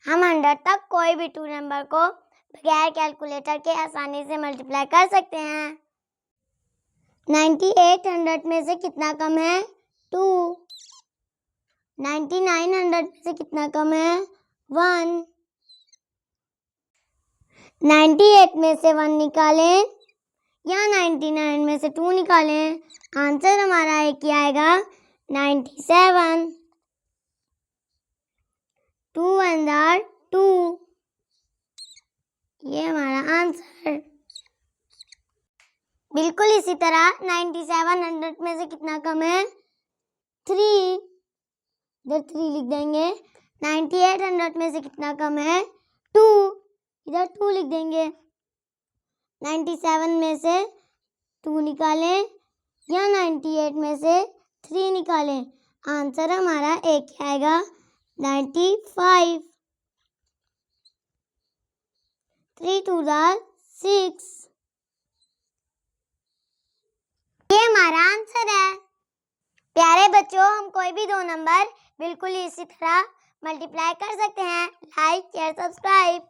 हम 100 तक कोई भी 2 नंबर को बगैर कैलकुलेटर के आसानी से मल्टीप्लाई कर सकते हैं। 98 100 में से कितना कम है? 2। 99 100 में से कितना कम है? 1। 98 में से 1 निकालें या 99 में से 2 निकालें, आंसर हमारा एक ही आएगा, 97। 2 1 are 2। ये हमारा आंसर। बिल्कुल इसी तरह 97 100 में से कितना कम है? 3। इधर 3 लिख देंगे। 98 100 में से कितना कम है? 2। इधर 2 लिख देंगे। 97 में से 2 निकालें या 98 में से 3 निकालें, आंसर हमारा एक ही आएगा, 95। 3 2 are 6। ये हमारा आंसर है। प्यारे बच्चों, हम कोई भी 2 नंबर बिल्कुल इसी तरह मल्टीप्लाई कर सकते हैं। Like share subscribe.